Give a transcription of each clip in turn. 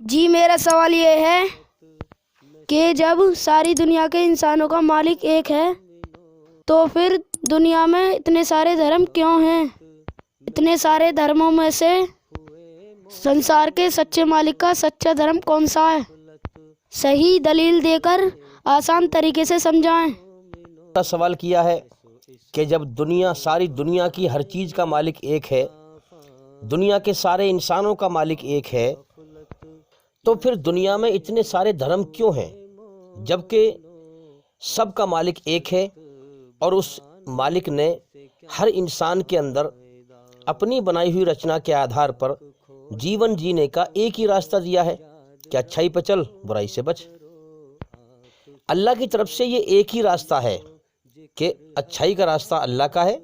جی میرا سوال یہ ہے کہ جب ساری دنیا کے انسانوں کا مالک ایک ہے تو پھر دنیا میں اتنے سارے دھرم کیوں ہیں؟ اتنے سارے دھرموں میں سے سنسار کے سچے مالک کا سچا دھرم کون سا ہے؟ صحیح دلیل دے کر آسان طریقے سے سمجھائیں۔ سوال کیا ہے کہ جب ساری دنیا کی ہر چیز کا مالک ایک ہے، دنیا کے سارے انسانوں کا مالک ایک ہے، تو پھر دنیا میں اتنے سارے دھرم کیوں ہیں جبکہ سب کا مالک ایک ہے اور اس مالک نے ہر انسان کے اندر اپنی بنائی ہوئی رچنا کے آدھار پر جیون جینے کا ایک ہی راستہ دیا ہے کہ اچھائی پہ چل، برائی سے بچ۔ اللہ کی طرف سے یہ ایک ہی راستہ ہے کہ اچھائی کا راستہ اللہ کا ہے،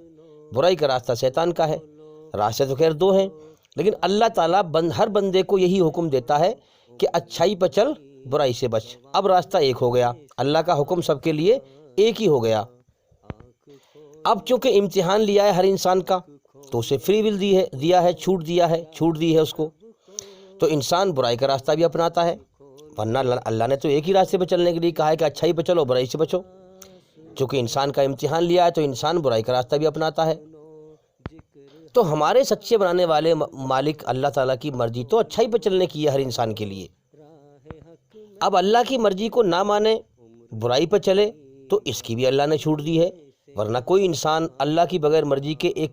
برائی کا راستہ شیطان کا ہے۔ راستے تو خیر دو ہیں، لیکن اللہ تعالیٰ ہر بندے کو یہی حکم دیتا ہے کہ اچھائی پہ چل، برائی سے بچ۔ اب راستہ ایک ہو گیا، اللہ کا حکم سب کے لیے ایک ہی ہو گیا۔ اب چونکہ امتحان لیا ہے ہر انسان کا، تو اسے فری ول دیا ہے، چھوٹ دی ہے اس کو، تو انسان برائی کا راستہ بھی اپناتا ہے، ورنہ اللہ نے تو ایک ہی راستے پہ چلنے کے لیے کہا ہے کہ اچھائی پہ چلو، برائی سے بچو۔ چونکہ انسان کا امتحان لیا ہے تو انسان برائی کا راستہ بھی اپناتا ہے۔ تو ہمارے سچے بنانے والے مالک اللہ تعالیٰ کی مرضی تو اچھائی پہ چلنے کی ہے ہر انسان کے لیے۔ اب اللہ کی مرضی کو نہ مانے، برائی پہ چلے، تو اس کی بھی اللہ نے چھوٹ دی ہے، ورنہ کوئی انسان اللہ کی بغیر مرضی کے ایک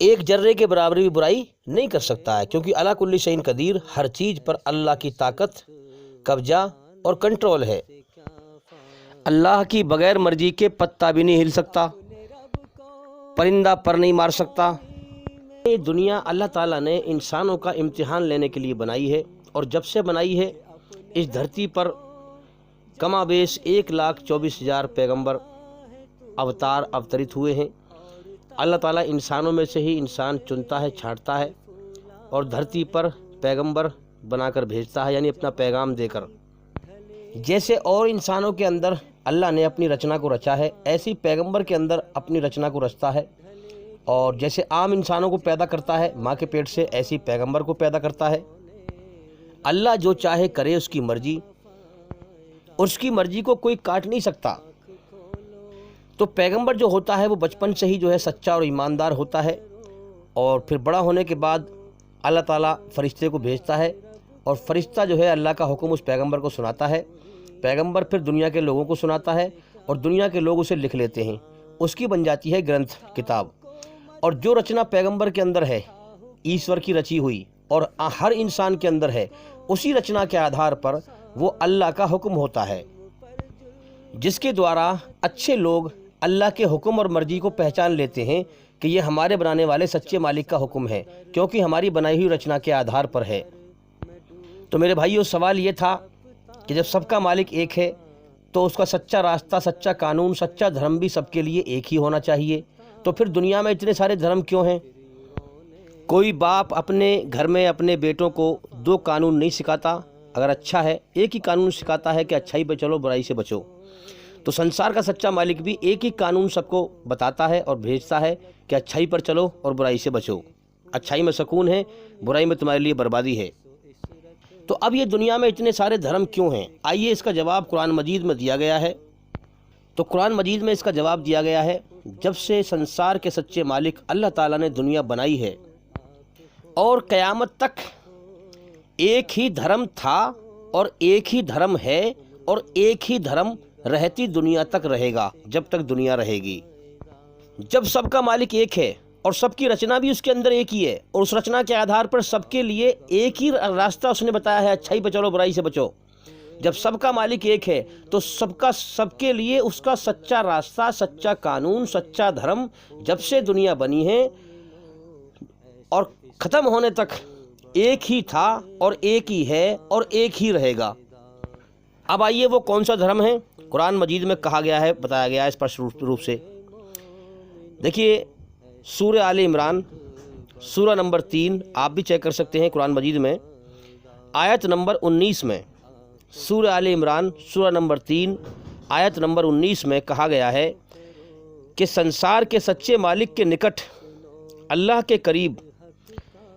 ایک ذرے کے برابر بھی برائی نہیں کر سکتا ہے، کیونکہ اللہ کل شیء قدیر، ہر چیز پر اللہ کی طاقت، قبضہ اور کنٹرول ہے۔ اللہ کی بغیر مرضی کے پتا بھی نہیں ہل سکتا، پرندہ پر نہیں مار سکتا۔ یہ دنیا اللہ تعالیٰ نے انسانوں کا امتحان لینے کے لیے بنائی ہے، اور جب سے بنائی ہے اس دھرتی پر کما بیش 1,24,000 پیغمبر اوتار اوترت ہوئے ہیں۔ اللہ تعالیٰ انسانوں میں سے ہی انسان چنتا ہے، چھانٹتا ہے، اور دھرتی پر پیغمبر بنا کر بھیجتا ہے، یعنی اپنا پیغام دے کر۔ جیسے اور انسانوں کے اندر اللہ نے اپنی رچنا کو رچا ہے، ایسی پیغمبر کے اندر اپنی رچنا کو رچتا ہے، اور جیسے عام انسانوں کو پیدا کرتا ہے ماں کے پیٹ سے، ایسی پیغمبر کو پیدا کرتا ہے۔ اللہ جو چاہے کرے، اس کی مرضی کو کوئی کاٹ نہیں سکتا۔ تو پیغمبر جو ہوتا ہے وہ بچپن سے ہی جو ہے سچا اور ایماندار ہوتا ہے، اور پھر بڑا ہونے کے بعد اللہ تعالیٰ فرشتے کو بھیجتا ہے، اور فرشتہ جو ہے اللہ کا حکم اس پیغمبر کو سناتا ہے، پیغمبر پھر دنیا کے لوگوں کو سناتا ہے، اور دنیا کے لوگ اسے لکھ لیتے ہیں، اس کی بن جاتی ہے گرنتھ، کتاب۔ اور جو رچنا پیغمبر کے اندر ہے، ایشور کی رچی ہوئی، اور ہر انسان کے اندر ہے، اسی رچنا کے آدھار پر وہ اللہ کا حکم ہوتا ہے، جس کے دوارا اچھے لوگ اللہ کے حکم اور مرضی کو پہچان لیتے ہیں کہ یہ ہمارے بنانے والے سچے مالک کا حکم ہے، کیونکہ ہماری بنائی ہوئی رچنا کے آدھار پر ہے۔ تو میرے بھائیو، سوال یہ تھا کہ جب سب کا مالک ایک ہے تو اس کا سچا راستہ، سچا قانون، سچا دھرم بھی سب کے لیے ایک ہی ہونا چاہیے، تو پھر دنیا میں اتنے سارے دھرم کیوں ہیں؟ کوئی باپ اپنے گھر میں اپنے بیٹوں کو 2 قانون نہیں سکھاتا، اگر اچھا ہے ایک ہی قانون سکھاتا ہے کہ اچھائی پہ چلو، برائی سے بچو۔ تو سنسار کا سچا مالک بھی ایک ہی قانون سب کو بتاتا ہے اور بھیجتا ہے کہ اچھائی پر چلو اور برائی سے بچو، اچھائی میں سکون ہے، برائی میں تمہارے لیے بربادی ہے۔ تو اب یہ دنیا میں اتنے سارے دھرم کیوں ہیں؟ آئیے اس کا جواب قرآن مجید میں دیا گیا ہے۔ تو قرآن مجید میں اس کا جواب دیا گیا ہے، جب سے سنسار کے سچے مالک اللہ تعالیٰ نے دنیا بنائی ہے اور قیامت تک ایک ہی دھرم تھا اور ایک ہی دھرم ہے اور ایک ہی دھرم رہتی دنیا تک رہے گا، جب تک دنیا رہے گی۔ جب سب کا مالک ایک ہے اور سب کی رچنا بھی اس کے اندر ایک ہی ہے، اور اس رچنا کے آدھار پر سب کے لیے ایک ہی راستہ اس نے بتایا ہے، اچھائی پہ چلو، برائی سے بچو۔ جب سب کا مالک ایک ہے تو سب کے لیے اس کا سچا راستہ، سچا قانون، سچا دھرم جب سے دنیا بنی ہے اور ختم ہونے تک ایک ہی تھا اور ایک ہی ہے اور ایک ہی رہے گا۔ اب آئیے وہ کون سا دھرم ہے؟ قرآن مجید میں کہا گیا ہے، بتایا گیا ہے اسپشٹ روپ سے۔ دیکھیے سورہ آل عمران، سورہ نمبر 3، آپ بھی چیک کر سکتے ہیں قرآن مجید میں، آیت نمبر 19 میں، سورہ آل عمران سورہ نمبر 3 آیت نمبر 19 میں کہا گیا ہے کہ سنسار کے سچے مالک کے نکٹ، اللہ کے قریب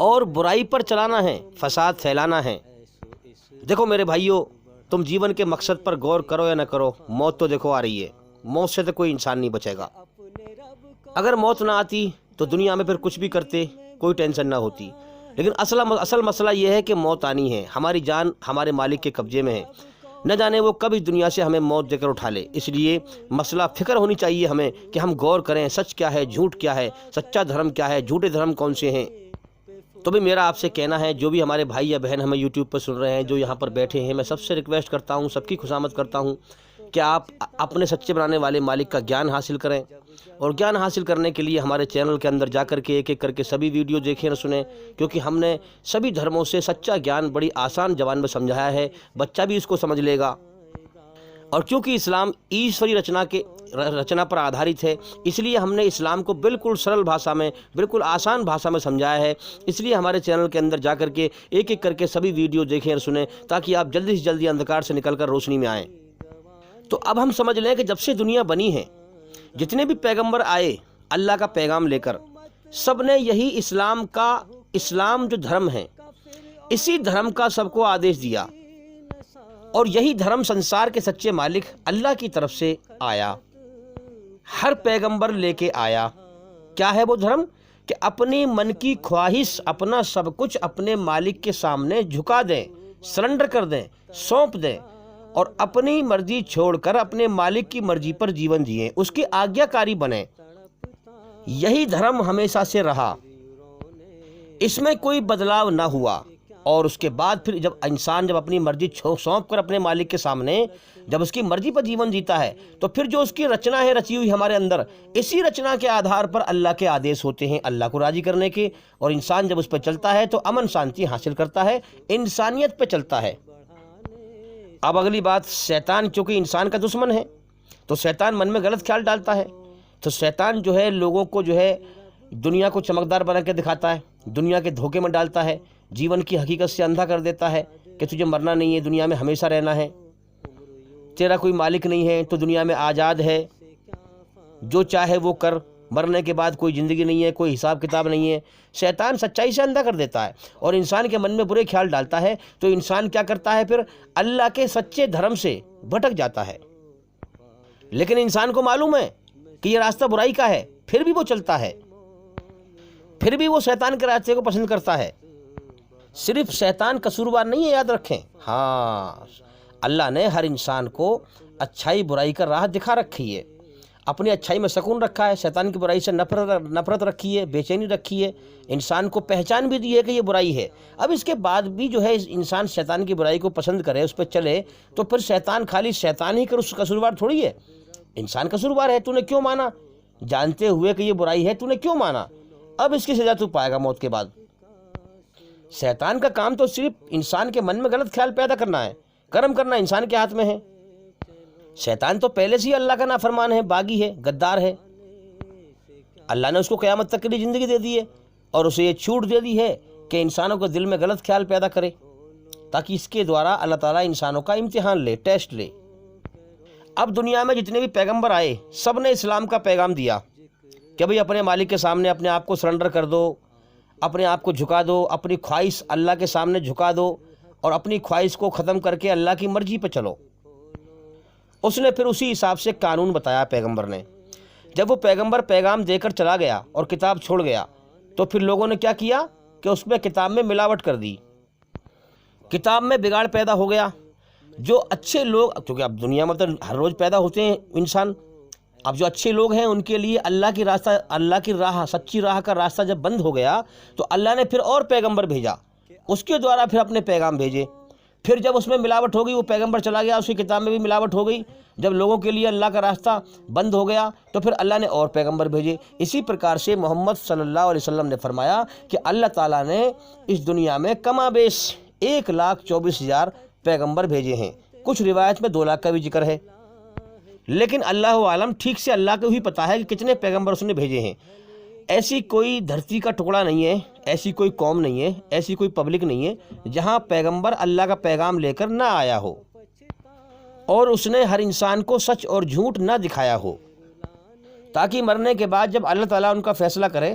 اور برائی پر چلانا ہے، فساد پھیلانا ہے۔ دیکھو میرے بھائیوں، تم جیون کے مقصد پر غور کرو یا نہ کرو، موت تو دیکھو آ رہی ہے، موت سے تو کوئی انسان نہیں بچے گا۔ اگر موت نہ آتی تو دنیا میں پھر کچھ بھی کرتے کوئی ٹینشن نہ ہوتی، لیکن اصل مسئلہ یہ ہے کہ موت آنی ہے، ہماری جان ہمارے مالک کے قبضے میں ہے، نہ جانے وہ کب اس دنیا سے ہمیں موت دے کر اٹھا لے۔ اس لیے مسئلہ فکر ہونی چاہیے ہمیں کہ ہم غور کریں سچ کیا ہے، جھوٹ کیا ہے، سچا دھرم کیا ہے، جھوٹے دھرم کون سے ہیں۔ تو بھی میرا آپ سے کہنا ہے، جو بھی ہمارے بھائی یا بہن ہمیں یوٹیوب پر سن رہے ہیں، جو یہاں پر بیٹھے ہیں، میں سب سے ریکویسٹ کرتا ہوں، سب کی خوشامد کرتا ہوں کہ آپ اپنے سچے بنانے والے مالک کا گیان حاصل کریں، اور گیان حاصل کرنے کے لیے ہمارے چینل کے اندر جا کر کے ایک ایک کر کے سبھی ویڈیو دیکھیں اور سنیں، کیونکہ ہم نے سبھی دھرموں سے سچا گیان بڑی آسان زبان میں سمجھایا ہے، بچہ بھی اس کو سمجھ لے گا۔ اور کیونکہ اسلام ایشوری رچنا پر آدھارت ہے، اس لیے ہم نے اسلام کو بالکل سرل بھاشا میں، بالکل آسان بھاشا میں سمجھایا ہے۔ اس لیے ہمارے چینل کے اندر جا کر کے ایک ایک کر کے سبھی ویڈیو دیکھیں اور سنیں، تاکہ آپ جلدی سے جلدی اندھکار سے نکل کر روشنی میں آئیں۔ تو اب ہم سمجھ لیں کہ جب سے دنیا بنی ہے، جتنے بھی پیغمبر آئے اللہ کا پیغام لے کر، سب نے یہی اسلام جو دھرم ہے، اسی دھرم کا سب کو آدیش دیا، اور یہی دھرم سنسار کے سچے مالک اللہ کی طرف سے آیا، ہر پیغمبر لے کے آیا۔ کیا ہے وہ دھرم؟ کہ اپنی من کی خواہش، اپنا سب کچھ اپنے مالک کے سامنے جھکا دیں، سرنڈر کر دیں، سونپ دیں، اور اپنی مرضی چھوڑ کر اپنے مالک کی مرضی پر جیون جئیں، اس کی آگیا کاری بنیں۔ یہی دھرم ہمیشہ سے رہا، اس میں کوئی بدلاؤ نہ ہوا۔ اور اس کے بعد پھر جب انسان اپنی مرضی سونپ کر اپنے مالک کے سامنے جب اس کی مرضی پر جیون جیتا ہے، تو پھر جو اس کی رچنا ہے رچی ہوئی ہمارے اندر، اسی رچنا کے آدھار پر اللہ کے آدیش ہوتے ہیں اللہ کو راضی کرنے کے، اور انسان جب اس پہ چلتا ہے تو امن شانتی حاصل کرتا ہے، انسانیت پہ چلتا ہے۔ اب اگلی بات، شیطان چونکہ انسان کا دشمن ہے، تو شیطان من میں غلط خیال ڈالتا ہے، تو شیطان جو ہے لوگوں کو جو ہے دنیا کو چمکدار بنا کے دکھاتا ہے، دنیا کے دھوکے میں ڈالتا ہے، جیون کی حقیقت سے اندھا کر دیتا ہے کہ تجھے مرنا نہیں ہے، دنیا میں ہمیشہ رہنا ہے، تیرا کوئی مالک نہیں ہے، تو دنیا میں آزاد ہے، جو چاہے وہ کر، مرنے کے بعد کوئی زندگی نہیں ہے، کوئی حساب کتاب نہیں ہے۔ شیطان سچائی سے اندھا کر دیتا ہے اور انسان کے من میں برے خیال ڈالتا ہے، تو انسان کیا کرتا ہے؟ پھر اللہ کے سچے دھرم سے بھٹک جاتا ہے۔ لیکن انسان کو معلوم ہے کہ یہ راستہ برائی کا ہے، پھر بھی وہ چلتا ہے، پھر بھی وہ شیطان کے راستے کو پسند کرتا ہے۔ صرف شیطان قصوروار نہیں ہے، یاد رکھیں، ہاں، اللہ نے ہر انسان کو اچھائی برائی کا راہ دکھا رکھی ہے، اپنی اچھائی میں سکون رکھا ہے، شیطان کی برائی سے نفرت رکھی ہے، بے چینی رکھی ہے، انسان کو پہچان بھی دی ہے کہ یہ برائی ہے۔ اب اس کے بعد بھی جو ہے انسان شیطان کی برائی کو پسند کرے، اس پہ چلے، تو پھر شیطان خالی شیطان ہی قصوروار تھوڑی ہے، انسان قصوروار ہے۔ تو نے کیوں مانا؟ جانتے ہوئے کہ یہ برائی ہے تو نے کیوں مانا؟ اب اس کی سزا تو پائے گا موت کے بعد۔ شیطان کا کام تو صرف انسان کے من میں غلط خیال پیدا کرنا ہے، کرم کرنا انسان کے ہاتھ میں ہے۔ شیطان تو پہلے سے ہی اللہ کا نافرمان ہے، باغی ہے، غدار ہے۔ اللہ نے اس کو قیامت تک کے لیے زندگی دے دی ہے، اور اسے یہ چھوٹ دے دی ہے کہ انسانوں کے دل میں غلط خیال پیدا کرے، تاکہ اس کے دوارا اللہ تعالیٰ انسانوں کا امتحان لے، ٹیسٹ لے۔ اب دنیا میں جتنے بھی پیغمبر آئے، سب نے اسلام کا پیغام دیا کہ بھئی اپنے مالک کے سامنے اپنے آپ کو سرنڈر کر دو، اپنے آپ کو جھکا دو، اپنی خواہش اللہ کے سامنے جھکا دو، اور اپنی خواہش کو ختم کر کے اللہ کی مرضی پہ چلو۔ اس نے پھر اسی حساب سے قانون بتایا پیغمبر نے۔ جب وہ پیغمبر پیغام دے کر چلا گیا اور کتاب چھوڑ گیا، تو پھر لوگوں نے کیا کیا کہ اس میں کتاب میں ملاوٹ کر دی، کتاب میں بگاڑ پیدا ہو گیا۔ جو اچھے لوگ، کیونکہ اب دنیا میں تو ہر روز پیدا ہوتے ہیں انسان، اب جو اچھے لوگ ہیں ان کے لیے اللہ کی راہ، سچی راہ کا راستہ جب بند ہو گیا، تو اللہ نے پھر اور پیغمبر بھیجا، اس کے دوارا پھر اپنے پیغام بھیجے۔ پھر جب اس میں ملاوٹ ہو گئی، وہ پیغمبر چلا گیا، اس کی کتاب میں بھی ملاوٹ ہو گئی، جب لوگوں کے لیے اللہ کا راستہ بند ہو گیا، تو پھر اللہ نے اور پیغمبر بھیجے۔ اسی پرکار سے محمد صلی اللہ علیہ وسلم نے فرمایا کہ اللہ تعالیٰ نے اس دنیا میں کما بیش 1,24,000 پیغمبر بھیجے ہیں، کچھ روایت میں 2 لاکھ کا بھی ذکر ہے، لیکن اللہ عالم، ٹھیک سے اللہ کو ہی پتہ ہے کہ کتنے پیغمبر اس نے بھیجے ہیں۔ ایسی کوئی دھرتی کا ٹکڑا نہیں ہے، ایسی کوئی قوم نہیں ہے، ایسی کوئی پبلک نہیں ہے جہاں پیغمبر اللہ کا پیغام لے کر نہ آیا ہو، اور اس نے ہر انسان کو سچ اور جھوٹ نہ دکھایا ہو، تاکہ مرنے کے بعد جب اللہ تعالیٰ ان کا فیصلہ کرے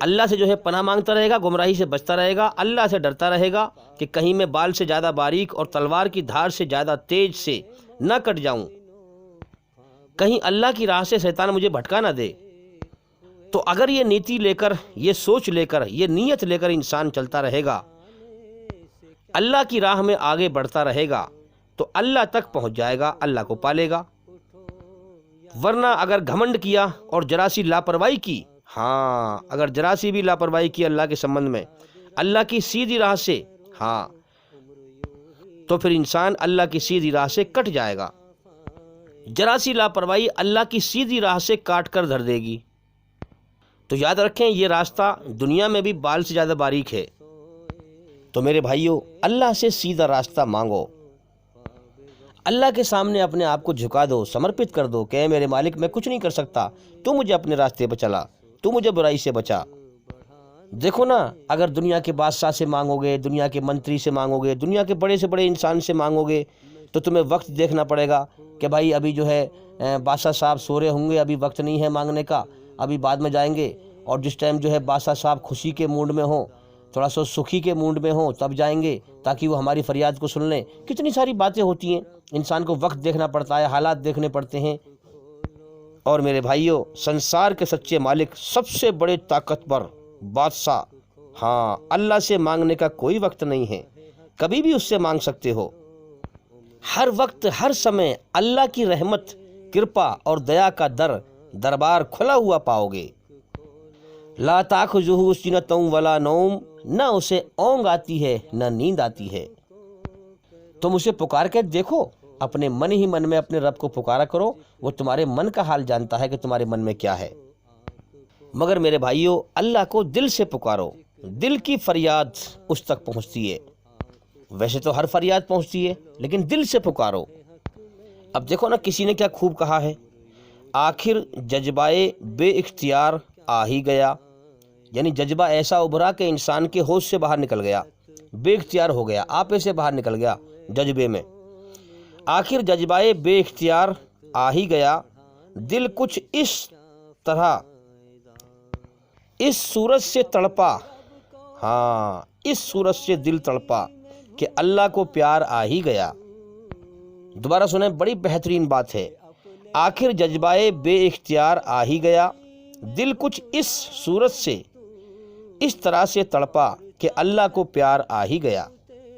اللہ سے جو ہے پناہ مانگتا رہے گا، گمراہی سے بچتا رہے گا، اللہ سے ڈرتا رہے گا کہ کہیں میں بال سے زیادہ باریک اور تلوار کی دھار سے زیادہ تیز سے نہ کٹ جاؤں، کہیں اللہ کی راہ سے شیطان مجھے بھٹکا نہ دے۔ تو اگر یہ نیتی لے کر، یہ سوچ لے کر، یہ نیت لے کر انسان چلتا رہے گا، اللہ کی راہ میں آگے بڑھتا رہے گا، تو اللہ تک پہنچ جائے گا، اللہ کو پالے گا۔ ورنہ اگر گھمنڈ کیا اور ذرا سی لاپرواہی کی، ہاں اگر ذرا سی بھی لاپرواہی کی اللہ کے سمبندھ میں، اللہ کی سیدھی راہ سے، ہاں تو پھر انسان اللہ کی سیدھی راہ سے کٹ جائے گا۔ ذرا سی لاپرواہی اللہ کی سیدھی راہ سے کاٹ کر دھر دے گی۔ تو یاد رکھیں یہ راستہ دنیا میں بھی بال سے زیادہ باریک ہے۔ تو میرے بھائیوں، اللہ سے سیدھا راستہ مانگو، اللہ کے سامنے اپنے آپ کو جھکا دو، سمرپت کر دو کہ اے میرے مالک میں کچھ نہیں کر سکتا، تو مجھے اپنے راستے پہ چلا، تو مجھے برائی سے بچا۔ دیکھو نا، اگر دنیا کے بادشاہ سے مانگو گے، دنیا کے منتری سے مانگو گے، دنیا کے بڑے سے بڑے انسان سے مانگو گے، تو تمہیں وقت دیکھنا پڑے گا کہ بھائی ابھی جو ہے بادشاہ صاحب سو رہے ہوں گے، ابھی وقت نہیں ہے مانگنے کا، ابھی بعد میں جائیں گے۔ اور جس ٹائم جو ہے بادشاہ صاحب خوشی کے موڈ میں ہوں، تھوڑا سا سکھی کے موڈ میں ہوں، تب جائیں گے تاکہ وہ ہماری فریاد کو سن لیں۔ کتنی ساری باتیں ہوتی ہیں، انسان کو وقت دیکھنا پڑتا ہے، حالات دیکھنے پڑتے ہیں۔ اور میرے بھائیوں، سنسار کے سچے مالک، سب سے بڑے طاقتور بادشاہ، ہاں اللہ سے مانگنے کا کوئی وقت نہیں ہے، کبھی بھی اس سے مانگ سکتے ہو۔ ہر وقت ہر سمے اللہ کی رحمت، کرپا اور دیا کا دربار کھلا ہوا پاؤ گے۔ لا تاخذہ سنۃ ولا نوم، نہ اسے اونگ آتی ہے نہ نیند آتی ہے۔ تم اسے پکار کے دیکھو، اپنے من ہی من میں اپنے رب کو پکارا کرو، وہ تمہارے من کا حال جانتا ہے کہ تمہارے من میں کیا ہے۔ مگر میرے بھائیوں، اللہ کو دل سے پکارو، دل کی فریاد اس تک پہنچتی ہے۔ ویسے تو ہر فریاد پہنچتی ہے، لیکن دل سے پکارو۔ اب دیکھو نا، کسی نے کیا خوب کہا ہے، آخر جذبائے بے اختیار آ ہی گیا، یعنی جذبہ ایسا ابھرا کہ انسان کے ہوش سے باہر نکل گیا، بے اختیار ہو گیا، آپے سے باہر نکل گیا جذبے میں۔ آخر جذبائے بے اختیار آ ہی گیا، دل کچھ اس طرح اس صورت سے تڑپا، ہاں اس صورت سے دل تڑپا کہ اللہ کو پیار آ ہی گیا۔ دوبارہ سنیں، بڑی بہترین بات ہے۔ آخر جذبائے بے اختیار آ ہی گیا، دل کچھ اس صورت سے اس طرح سے تڑپا کہ اللہ کو پیار آ ہی گیا۔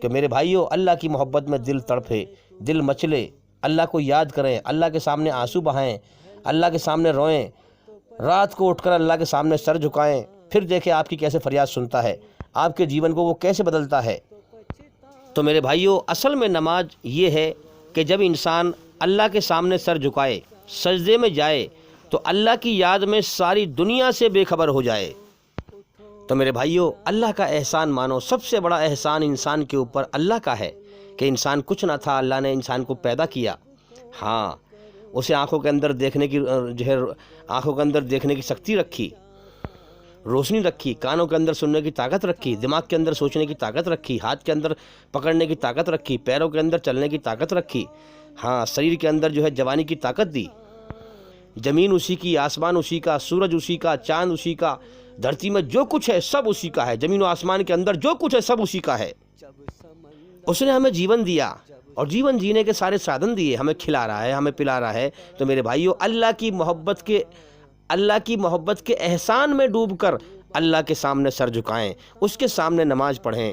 کہ میرے بھائیوں، اللہ کی محبت میں دل تڑپے، دل مچلے، اللہ کو یاد کریں، اللہ کے سامنے آنسو بہائیں، اللہ کے سامنے روئیں، رات کو اٹھ کر اللہ کے سامنے سر جھکائیں، پھر دیکھیں آپ کی کیسے فریاد سنتا ہے، آپ کے جیون کو وہ کیسے بدلتا ہے۔ تو میرے بھائیوں، اصل میں نماز یہ ہے کہ جب انسان اللہ کے سامنے سر جھکائے، سجدے میں جائے، تو اللہ کی یاد میں ساری دنیا سے بے خبر ہو جائے۔ تو میرے بھائیوں، اللہ کا احسان مانو، سب سے بڑا احسان انسان کے اوپر اللہ کا ہے کہ انسان کچھ نہ تھا، اللہ نے انسان کو پیدا کیا۔ ہاں، اسے آنکھوں کے اندر دیکھنے کی جو ہے آنکھوں کے اندر دیکھنے کی شکتی رکھی، روشنی رکھی، کانوں کے اندر سننے کی طاقت رکھی، دماغ کے اندر سوچنے کی طاقت رکھی، ہاتھ کے اندر پکڑنے کی طاقت رکھی، پیروں کے اندر چلنے کی طاقت رکھی، ہاں شریر کے اندر جو ہے جوانی کی طاقت دی۔ زمین اسی کی، آسمان اسی کا، سورج اسی کا، چاند اسی کا، دھرتی میں جو کچھ ہے سب اسی کا ہے، زمین و آسمان کے اندر جو کچھ ہے سب اسی کا ہے۔ اس نے ہمیں جیون دیا اور جیون جینے کے سارے سادھن دیے، ہمیں کھلا رہا ہے، ہمیں پلا رہا ہے۔ تو میرے بھائیوں، اللہ کی محبت کے احسان میں ڈوب کر اللہ کے سامنے سر جھکائیں، اس کے سامنے نماز پڑھیں۔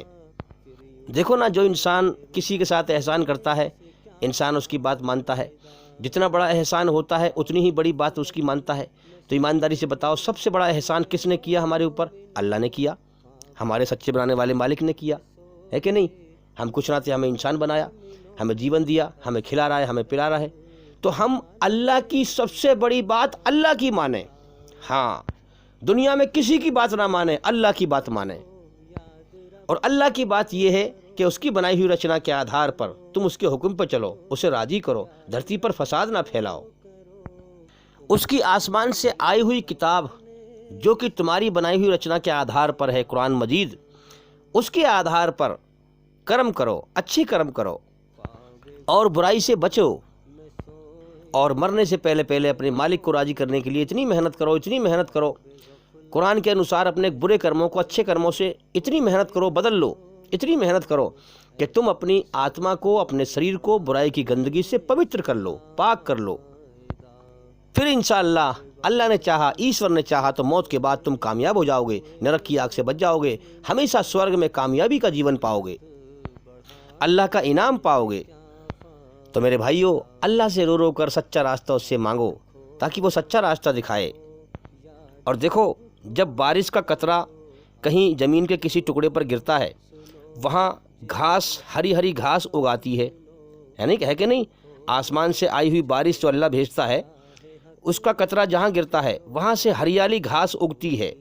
دیکھو نا، جو انسان کسی کے ساتھ احسان کرتا ہے، انسان اس کی بات مانتا ہے، جتنا بڑا احسان ہوتا ہے اتنی ہی بڑی بات اس کی مانتا ہے۔ تو ایمانداری سے بتاؤ، سب سے بڑا احسان کس نے کیا ہمارے اوپر؟ اللہ نے کیا، ہمارے سچے بنانے والے مالک نے کیا ہے کہ نہیں؟ ہم کچھ نہ تھے، ہمیں انسان بنایا، ہمیں جیون دیا، ہمیں کھلا رہا ہے، ہمیں پلا رہا ہے۔ تو ہم اللہ کی سب سے بڑی بات اللہ کی مانیں، ہاں دنیا میں کسی کی بات نہ مانیں، اللہ کی بات مانیں۔ اور اللہ کی بات یہ ہے کہ اس کی بنائی ہوئی رچنا کے آدھار پر تم اس کے حکم پر چلو، اسے راضی کرو، دھرتی پر فساد نہ پھیلاؤ۔ اس کی آسمان سے آئی ہوئی کتاب جو کہ تمہاری بنائی ہوئی رچنا کے آدھار پر ہے، قرآن مجید، اس کے آدھار پر کرم کرو، اچھی کرم کرو اور برائی سے بچو، اور مرنے سے پہلے اپنے مالک کو راضی کرنے کے لیے اتنی محنت کرو قرآن کے انوسار اپنے برے کرموں کو اچھے کرموں سے اتنی محنت کرو، بدل لو، اتنی محنت کرو کہ تم اپنی آتما کو، اپنے شریر کو برائی کی گندگی سے پوتر کر لو، پاک کر لو۔ پھر انشاءاللہ اللہ نے چاہا، ایشور نے چاہا تو موت کے بعد تم کامیاب ہو جاؤ گے، نرک کی آگ سے بچ جاؤ گے، ہمیشہ سورگ میں کامیابی کا جیون پاؤ گے، اللہ کا انعام پاؤ گے۔ تو میرے بھائیوں، اللہ سے رو رو کر سچا راستہ اس سے مانگو تاکہ وہ سچا راستہ دکھائے۔ اور دیکھو، جب بارش کا قطرہ کہیں زمین کے کسی ٹکڑے پر گرتا ہے، وہاں گھاس، ہری ہری گھاس اگاتی ہے کہ نہیں؟ آسمان سے آئی ہوئی بارش جو اللہ بھیجتا ہے، اس کا قطرہ جہاں گرتا ہے وہاں سے ہریالی گھاس اگتی ہے،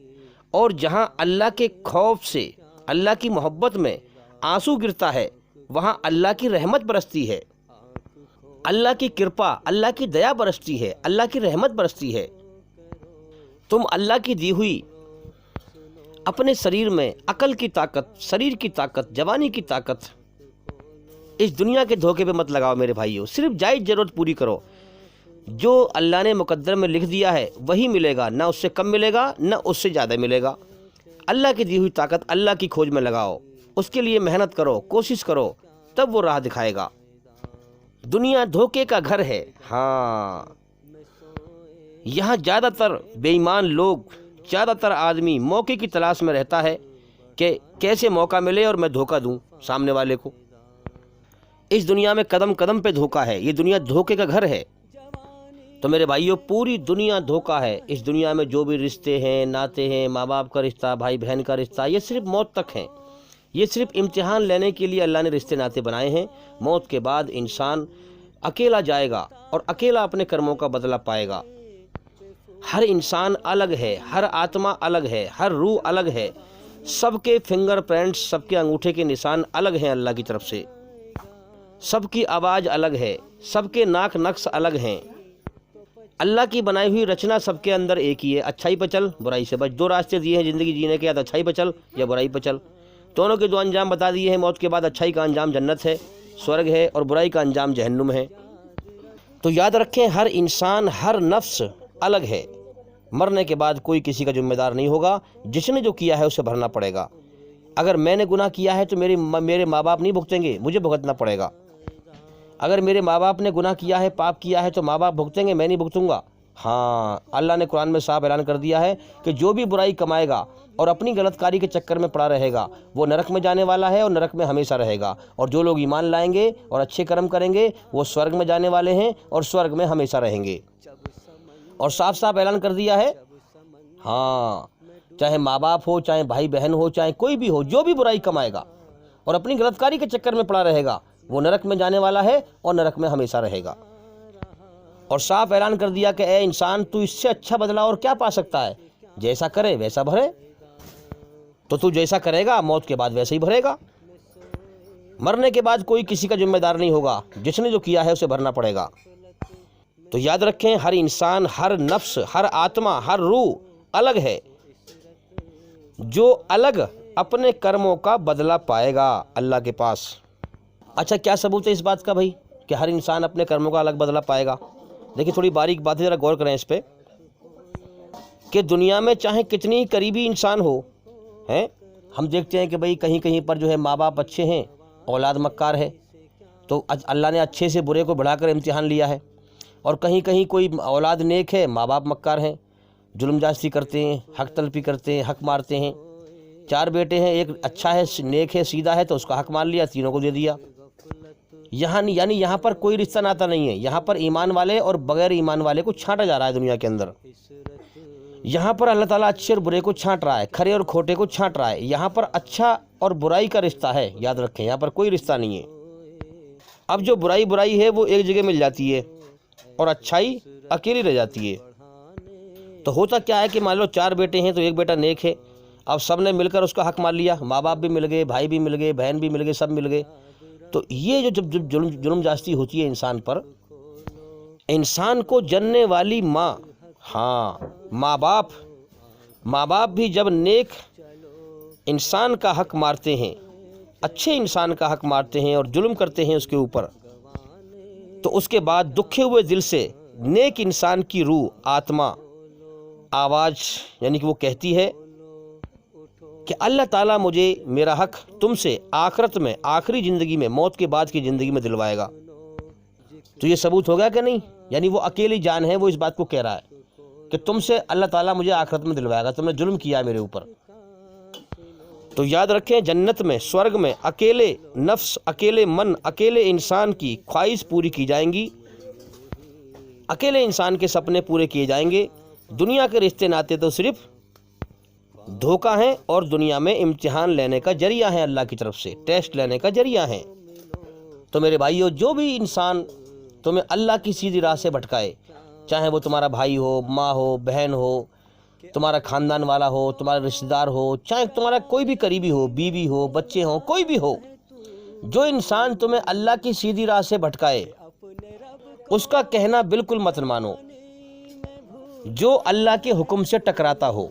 اور جہاں اللہ کے خوف سے، اللہ کی محبت میں آنسو گرتا ہے، وہاں اللہ کی رحمت برستی ہے، اللہ کی کرپا، اللہ کی دیا برستی ہے، اللہ کی رحمت برستی ہے۔ تم اللہ کی دی ہوئی اپنے شریر میں عقل کی طاقت، شریر کی طاقت، جوانی کی طاقت اس دنیا کے دھوکے پہ مت لگاؤ میرے بھائیوں، صرف جائز ضرورت پوری کرو۔ جو اللہ نے مقدر میں لکھ دیا ہے وہی ملے گا، نہ اس سے کم ملے گا نہ اس سے زیادہ ملے گا۔ اللہ کی دی ہوئی طاقت اللہ کی کھوج میں لگاؤ، اس کے لیے محنت کرو، کوشش کرو، تب وہ راہ دکھائے گا۔ دنیا دھوکے کا گھر ہے، ہاں، یہاں زیادہ تر بے ایمان لوگ، زیادہ تر آدمی موقع کی تلاش میں رہتا ہے کہ کیسے موقع ملے اور میں دھوکہ دوں سامنے والے کو۔ اس دنیا میں قدم قدم پہ دھوکہ ہے، یہ دنیا دھوکے کا گھر ہے۔ تو میرے بھائیوں، پوری دنیا دھوکہ ہے۔ اس دنیا میں جو بھی رشتے ہیں، ناتے ہیں، ماں باپ کا رشتہ، بھائی بہن کا رشتہ، یہ صرف موت تک ہیں۔ یہ صرف امتحان لینے کے لیے اللہ نے رشتے ناتے بنائے ہیں۔ موت کے بعد انسان اکیلا جائے گا اور اکیلا اپنے کرموں کا بدلہ پائے گا۔ ہر انسان الگ ہے، ہر آتما الگ ہے، ہر روح الگ ہے، سب کے فنگر پرنٹس، سب کے انگوٹھے کے نشان الگ ہیں اللہ کی طرف سے، سب کی آواز الگ ہے، سب کے ناک نقش الگ ہیں۔ اللہ کی بنائی ہوئی رچنا سب کے اندر ایک ہی ہے، اچھائی پہ چل، برائی سے بچ۔ دو راستے دیے ہیں زندگی جینے کے، یا تو اچھائی پہ چل یا برائی پہ چل۔ دونوں کے دو انجام بتا دیے ہیں۔ موت کے بعد اچھائی کا انجام جنت ہے، سورگ ہے، اور برائی کا انجام جہنم ہے۔ تو یاد رکھیں، ہر انسان، ہر نفس الگ ہے۔ مرنے کے بعد کوئی کسی کا ذمہ دار نہیں ہوگا، جس نے جو کیا ہے اسے بھرنا پڑے گا۔ اگر میں نے گناہ کیا ہے تو میرے ماں باپ نہیں بھگتیں گے، مجھے بھگتنا پڑے گا۔ اگر میرے ماں باپ نے گناہ کیا ہے، پاپ کیا ہے، تو ماں باپ بھگتیں گے، میں نہیں بھگتوں گا۔ ہاں، اللہ نے قرآن میں صاف اعلان کر دیا ہے کہ جو بھی برائی کمائے گا اور اپنی غلط کاری کے چکر میں پڑا رہے گا، وہ نرک میں جانے والا ہے اور نرک میں ہمیشہ رہے گا۔ اور جو لوگ ایمان لائیں گے اور اچھے کرم کریں گے، وہ سورگ میں جانے والے ہیں اور سورگ میں ہمیشہ رہیں گے۔ اور صاف صاف اعلان کر دیا ہے، ہاں، چاہے ماں باپ ہو، چاہے بھائی بہن ہو، چاہے کوئی بھی ہو، جو بھی برائی کمائے گا اور اپنی غلط کاری کے چکر میں پڑا رہے گا، وہ نرک میں جانے والا ہے اور نرک میں ہمیشہ رہے گا۔ اور صاف اعلان کر دیا کہ اے انسان، تو اس سے اچھا بدلہ اور کیا پا سکتا ہے؟ جیسا کرے ویسا بھرے۔ تو تو جیسا کرے گا موت کے بعد ویسے ہی بھرے گا۔ مرنے کے بعد کوئی کسی کا ذمہ دار نہیں ہوگا، جس نے جو کیا ہے اسے بھرنا پڑے گا۔ تو یاد رکھیں، ہر انسان، ہر نفس، ہر آتما، ہر روح الگ ہے۔ جو الگ اپنے کرموں کا بدلہ پائے گا اللہ کے پاس۔ اچھا، کیا ثبوت ہے اس بات کا بھائی کہ ہر انسان اپنے کرموں کا الگ بدلہ پائے گا؟ دیکھیں، تھوڑی باریک باتیں ذرا غور کریں اس پہ، کہ دنیا میں چاہے کتنی قریبی انسان ہو، ہیں، ہم دیکھتے ہیں کہ بھئی کہیں کہیں پر جو ہے ماں باپ اچھے ہیں، اولاد مکار ہے، تو اللہ نے اچھے سے برے کو بڑھا کر امتحان لیا ہے۔ اور کہیں کہیں کوئی اولاد نیک ہے، ماں باپ مکار ہیں، ظلم جاستی کرتے ہیں، حق تلفی کرتے ہیں، حق مارتے ہیں۔ 4 بیٹے ہیں، ایک اچھا ہے، نیک ہے، سیدھا ہے، تو اس کا حق مان لیا، تینوں کو دے دیا۔ یعنی یہاں پر کوئی رشتہ ناتا نہیں ہے، یہاں پر ایمان والے اور بغیر ایمان والے کو چھانٹا جا رہا ہے دنیا کے اندر۔ یہاں پر اللہ تعالیٰ اچھے اور برے کو چھانٹ رہا ہے، کھرے اور کھوٹے کو چھانٹ رہا ہے۔ یہاں پر اچھا اور برائی کا رشتہ ہے، یاد رکھیں، یہاں پر کوئی رشتہ نہیں ہے۔ اب جو برائی ہے وہ ایک جگہ مل جاتی ہے اور اچھائی اکیلی رہ جاتی ہے۔ تو ہوتا کیا ہے کہ مان لو 4 بیٹے ہیں تو ایک بیٹا نیک ہے، اب سب نے مل کر اس کا حق مان لیا، ماں باپ بھی مل گئے، بھائی بھی مل گئے، بہن بھی مل گئے، سب مل گئے۔ تو یہ جو جب ظلم جاستی ہوتی ہے انسان پر، انسان کو جننے والی ماں، ہاں، ماں باپ بھی جب نیک انسان کا حق مارتے ہیں، اچھے انسان کا حق مارتے ہیں اور ظلم کرتے ہیں اس کے اوپر، تو اس کے بعد دکھے ہوئے دل سے نیک انسان کی روح، آتما، آواز یعنی کہ وہ کہتی ہے کہ اللہ تعالیٰ مجھے میرا حق تم سے آخرت میں، آخری زندگی میں، موت کے بعد کی زندگی میں دلوائے گا۔ تو یہ ثبوت ہو گیا کہ نہیں؟ یعنی وہ اکیلی جان ہے، وہ اس بات کو کہہ رہا ہے کہ تم سے اللہ تعالیٰ مجھے آخرت میں دلوائے گا، تم نے ظلم کیا میرے اوپر۔ تو یاد رکھیں، جنت میں، سورگ میں اکیلے نفس، اکیلے من، اکیلے انسان کی خواہش پوری کی جائیں گی، اکیلے انسان کے سپنے پورے کیے جائیں گے۔ دنیا کے رشتے ناتے تو صرف دھوکہ ہیں اور دنیا میں امتحان لینے کا ذریعہ ہیں، اللہ کی طرف سے ٹیسٹ لینے کا ذریعہ ہیں۔ تو میرے بھائیو، جو بھی انسان تمہیں اللہ کی سیدھی راہ سے بھٹکائے، چاہے وہ تمہارا بھائی ہو، ماں ہو، بہن ہو، تمہارا خاندان والا ہو، تمہارا رشتہ دار ہو، چاہے تمہارا کوئی بھی قریبی ہو، بیوی ہو، بچے ہوں، کوئی بھی ہو، جو انسان تمہیں اللہ کی سیدھی راہ سے بھٹکائے اس کا کہنا بالکل مت مانو۔ جو اللہ کے حکم سے ٹکراتا ہو،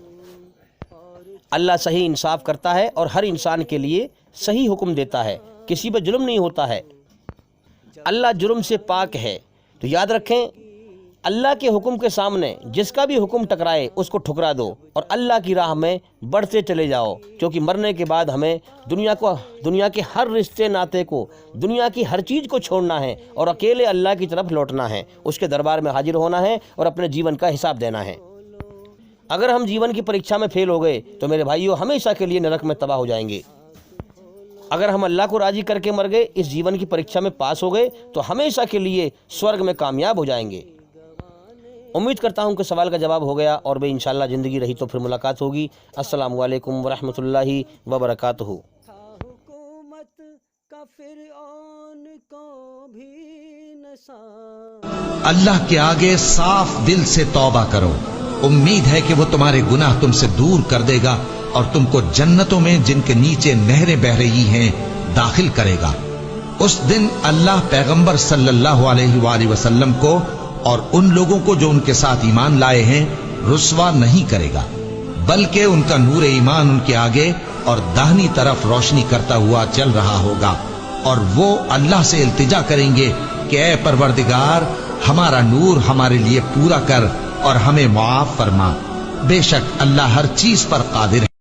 اللہ صحیح انصاف کرتا ہے اور ہر انسان کے لیے صحیح حکم دیتا ہے، کسی پہ ظلم نہیں ہوتا ہے، اللہ جرم سے پاک ہے۔ تو یاد رکھیں، اللہ کے حکم کے سامنے جس کا بھی حکم ٹکرائے اس کو ٹھکرا دو اور اللہ کی راہ میں بڑھتے چلے جاؤ، کیونکہ مرنے کے بعد ہمیں دنیا کے ہر رشتے ناتے کو، دنیا کی ہر چیز کو چھوڑنا ہے اور اکیلے اللہ کی طرف لوٹنا ہے، اس کے دربار میں حاضر ہونا ہے اور اپنے جیون کا حساب دینا ہے۔ اگر ہم جیون کی پریکشا میں فیل ہو گئے تو میرے بھائیو ہمیشہ کے لیے نرک میں تباہ ہو جائیں گے۔ اگر ہم اللہ کو راضی کر کے مر گئے، اس جیون کی پریکشا میں پاس ہو گئے تو ہمیشہ کے لیے سورگ میں کامیاب ہو جائیں گے۔ امید کرتا ہوں کہ سوال کا جواب ہو گیا، اور بھی انشاءاللہ زندگی رہی تو پھر ملاقات ہوگی۔ السلام علیکم ورحمۃ اللہ وبرکاتہ۔ حکومت کا فرعون کو بھی اللہ کے آگے صاف دل سے توبہ کرو، امید ہے کہ وہ تمہارے گناہ تم سے دور کر دے گا اور تم کو جنتوں میں جن کے نیچے نہریں بہ رہی ہیں داخل کرے گا۔ اس دن اللہ پیغمبر صلی اللہ علیہ وآلہ وسلم کو اور ان لوگوں کو جو ان کے ساتھ ایمان لائے ہیں رسوا نہیں کرے گا، بلکہ ان کا نور ایمان ان کے آگے اور داہنی طرف روشنی کرتا ہوا چل رہا ہوگا، اور وہ اللہ سے التجا کریں گے کہ اے پروردگار، ہمارا نور ہمارے لیے پورا کر اور ہمیں معاف فرما، بے شک اللہ ہر چیز پر قادر ہے۔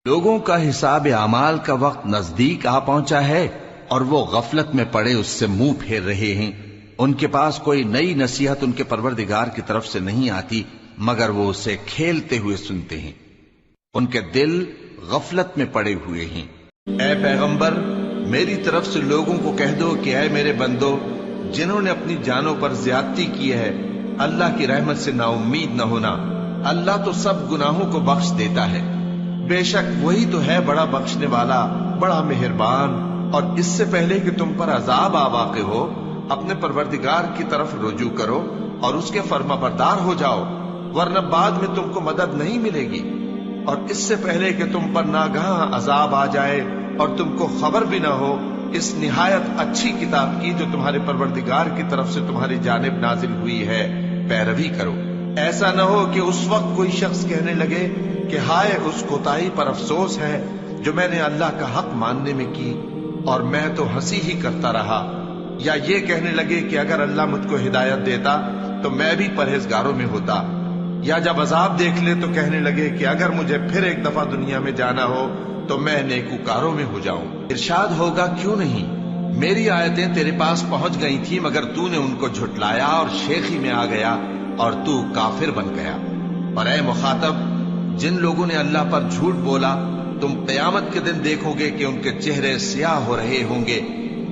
لوگوں کا حساب اعمال کا وقت نزدیک آ پہنچا ہے اور وہ غفلت میں پڑے اس سے منہ پھیر رہے ہیں۔ ان کے پاس کوئی نئی نصیحت ان کے پروردگار کی طرف سے نہیں آتی مگر وہ اسے کھیلتے ہوئے سنتے ہیں، ان کے دل غفلت میں پڑے ہوئے ہیں۔ اے پیغمبر، میری طرف سے لوگوں کو کہہ دو کہ اے میرے بندو، جنہوں نے اپنی جانوں پر زیادتی کی ہے، اللہ کی رحمت سے نا امید نہ ہونا، اللہ تو سب گناہوں کو بخش دیتا ہے، بے شک وہی تو ہے بڑا بخشنے والا، بڑا مہربان۔ اور اس سے پہلے کہ تم پر عذاب آ واقع ہو، اپنے پروردگار کی طرف رجوع کرو اور اس کے فرما بردار ہو جاؤ، ورنہ بعد میں تم کو مدد نہیں ملے گی۔ اور اس سے پہلے کہ تم پر ناگہاں عذاب آ جائے اور تم کو خبر بھی نہ ہو، اس نہایت اچھی کتاب کی جو تمہارے پروردگار کی طرف سے تمہاری جانب نازل ہوئی ہے پیروی کرو۔ ایسا نہ ہو کہ اس وقت کوئی شخص کہنے لگے کہ ہائے اس کوتاہی پر افسوس ہے جو میں نے اللہ کا حق ماننے میں کی، اور میں تو ہنسی ہی کرتا رہا، یا یہ کہنے لگے کہ اگر اللہ مجھ کو ہدایت دیتا تو میں بھی پرہیزگاروں میں ہوتا، یا جب عذاب دیکھ لے تو کہنے لگے کہ اگر مجھے پھر ایک دفعہ دنیا میں جانا ہو تو میں نیکوکاروں میں ہو جاؤں۔ ارشاد ہوگا کیوں نہیں، میری آیتیں تیرے پاس پہنچ گئی تھی مگر تو نے ان کو جھٹلایا اور شیخی میں آ گیا اور تو کافر بن گیا۔ اور اے مخاطب، جن لوگوں نے اللہ پر جھوٹ بولا تم قیامت کے دن دیکھو گے کہ ان کے چہرے سیاہ ہو رہے ہوں گے،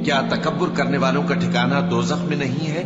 کیا تکبر کرنے والوں کا ٹھکانہ دوزخ میں نہیں ہے؟